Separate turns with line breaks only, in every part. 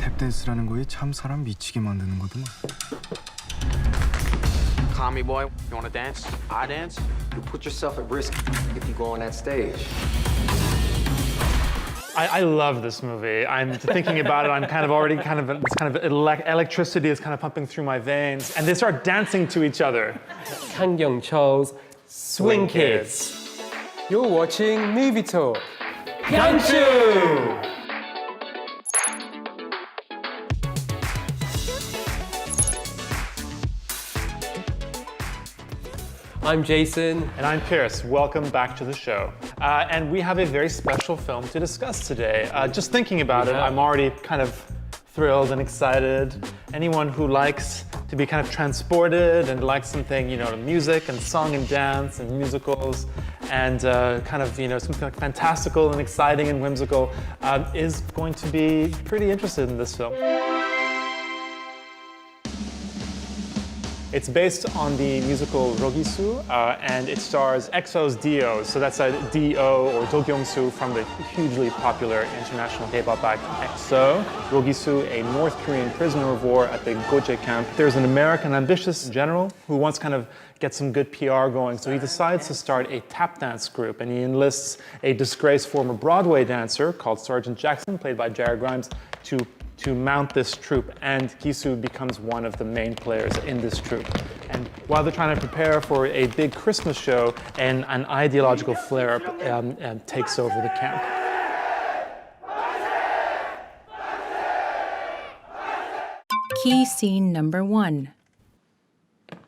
탭댄스라는 거에 참 사람 미치게 만드는 거더만.
Call me, boy. You wanna dance? I dance.
You put yourself at risk if you go on that stage.
I love this movie. I'm thinking about it. I'm kind of already this kind of electricity is kind of pumping through my veins, and they start dancing to each other.
Kang Young-cheol's Swing Kids. You're watching Movie Talk. Yanchu! I'm Jason.
And I'm Pierce. Welcome back to the show. And we have a very special film to discuss today. Just thinking about it, I'm already kind of thrilled and excited. Anyone who likes to be kind of transported and likes something, you know, music and song and dance and musicals and kind of, you know, something like fantastical and exciting and whimsical is going to be pretty interested in this film. It's based on the musical Rogisu, and it stars EXO's D.O. So that's a D.O. or Do Kyung-soo from the hugely popular international K-pop act EXO. Rogisu, a North Korean prisoner of war at the Goje camp. There's an American ambitious general who wants to kind of get some good PR going. So he decides to start a tap dance group, and he enlists a disgraced former Broadway dancer called Sergeant Jackson, played by Jared Grimes, to mount this troupe, and Kisu becomes one of the main players in this troupe. And while they're trying to prepare for a big Christmas show, an ideological flare-up takes over the camp.
Key scene number 1.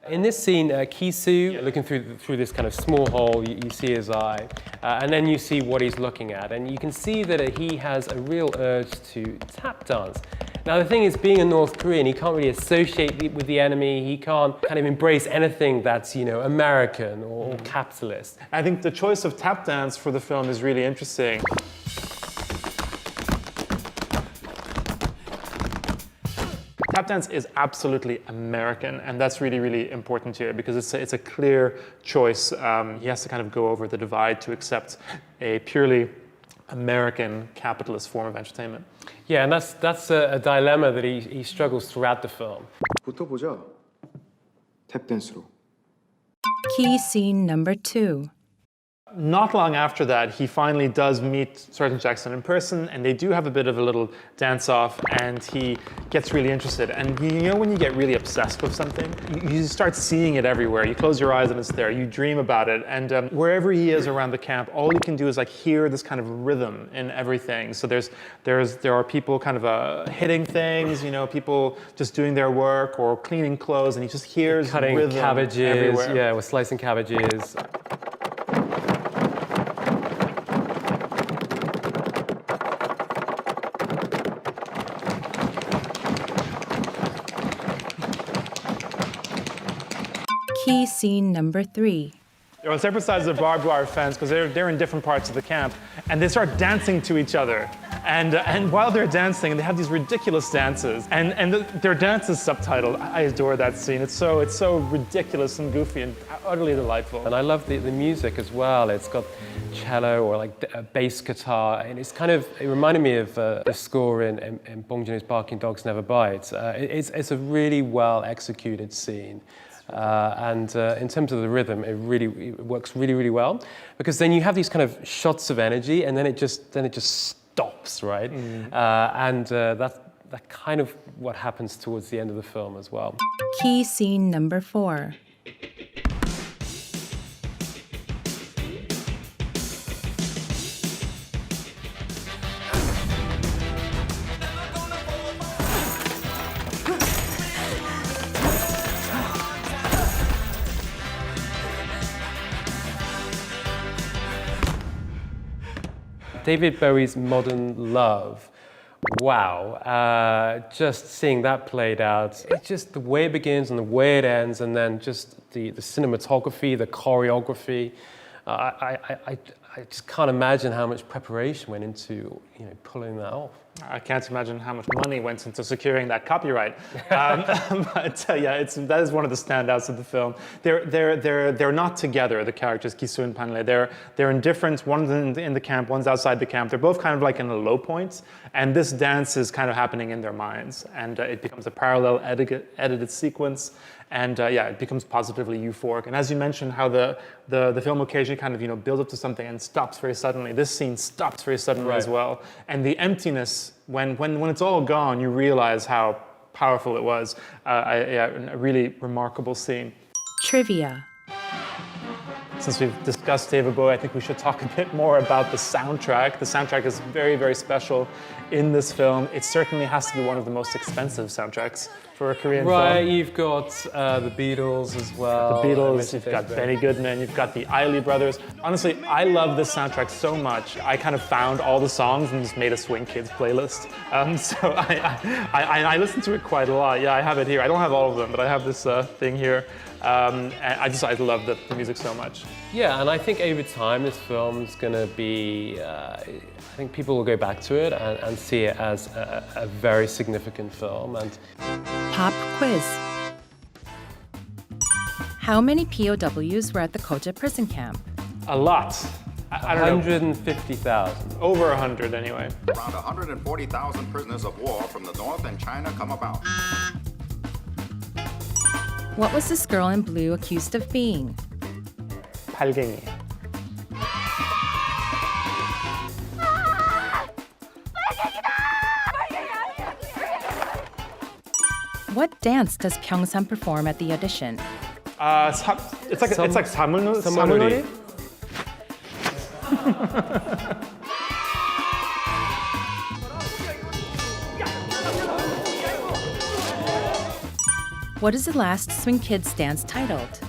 In this scene, Kisu, looking through this kind of small hole, you see his eye, and then you see what he's looking at, and you can see that he has a real urge to tap dance. Now the thing is, being a North Korean, he can't really associate with the enemy, he can't kind of embrace anything that's, you know, American or capitalist.
I think the choice of tap dance for the film is really interesting. Tap dance is absolutely American, and that's really, really important here because it's a clear choice. He has to kind of go over the divide to accept a purely American capitalist form of entertainment.
Yeah, and that's a dilemma that he struggles throughout the film.
붙어보자. 탭댄스로.
Key scene number 2.
Not long after that, he finally does meet Sergeant Jackson in person, and they do have a bit of a little dance-off, and he gets really interested. And you know when you get really obsessed with something? You start seeing it everywhere. You close your eyes and it's there. You dream about it. And wherever he is around the camp, all you can do is like hear this kind of rhythm in everything. So there are people kind of hitting things, you know, people just doing their work or cleaning clothes, and he just hears
Cutting
rhythm
cabbages,
everywhere.
yeah, we're slicing cabbages.
Key scene number 3.
They're on separate sides of the barbed wire fence because they're in different parts of the camp, and they start dancing to each other. And while they're dancing, they have these ridiculous dances, and their dance is subtitled. I adore that scene. It's so ridiculous and goofy and utterly delightful.
And I love the music as well. It's got cello or like a bass guitar, and it reminded me of the score in Bong Joon-ho's Barking Dogs Never Bite. It's a really well executed scene. And in terms of the rhythm, it works really, really well, because then you have these kind of shots of energy, and then it just stops, right? And that's kind of what happens towards the end of the film as well.
Key scene number 4.
David Bowie's Modern Love. Wow, just seeing that played out. It's just the way it begins and the way it ends, and then just the cinematography, the choreography. I just can't imagine how much preparation went into, you know, pulling that off.
I can't imagine how much money went into securing that copyright. But yeah, that is one of the standouts of the film. They're not together, the characters, Gisu and Panle. They're in different, one's in the camp, one's outside the camp. They're both kind of like in a low point, and this dance is kind of happening in their minds, and it becomes a parallel edited sequence. And yeah, it becomes positively euphoric. And as you mentioned, how the film occasionally kind of builds up to something and stops very suddenly. This scene stops very suddenly as well. And the emptiness, when it's all gone, you realize how powerful it was. Yeah, a really remarkable scene.
Trivia.
Since we've discussed David Bowie, I think we should talk a bit more about the soundtrack. The soundtrack is very, very special in this film. It certainly has to be one of the most expensive soundtracks for a Korean film.
Right, you've got the Beatles as well.
The Beatles, you've got Benny Goodman, you've got the Isley Brothers. Honestly, I love this soundtrack so much. I kind of found all the songs and just made a Swing Kids playlist. So I listen to it quite a lot. Yeah, I have it here. I don't have all of them, but I have this thing here. And I love the music so much.
Yeah, and I think over time this film's going to be, I think people will go back to it and see it as a very significant film. And
Pop quiz. How many POWs were at the Koja prison camp?
A lot. I don't know.
150,000.
Over 100 anyway.
Around 140,000 prisoners of war from the north and China come about.
What was this girl in blue accused of being?
발갱이.
What dance does Pyeongsan perform at the audition?
It's like 사물놀이.
What is the last Swing Kids dance titled?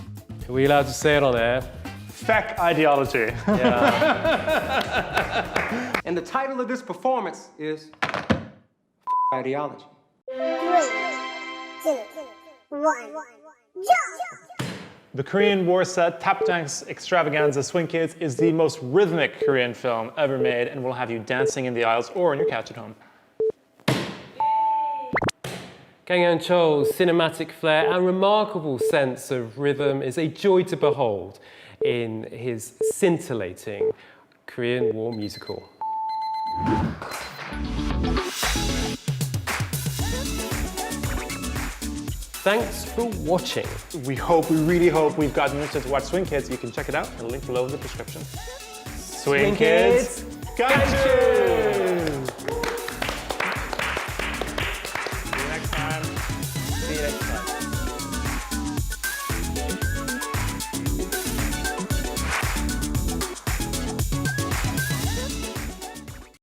Are we allowed to say it on air?
Feck ideology.
Yeah.
And the title of this performance is Ideology.
3, 2, 1, jump!
The Korean War set Tap Dance Extravaganza Swing Kids is the most rhythmic Korean film ever made and will have you dancing in the aisles or on your couch at home.
Kang Yeon-cheol's cinematic flair and remarkable sense of rhythm is a joy to behold in his scintillating Korean War musical. Thanks for watching.
We really hope we've gotten you to watch Swing Kids. You can check it out in the link below in the description. Swing Kids, got you!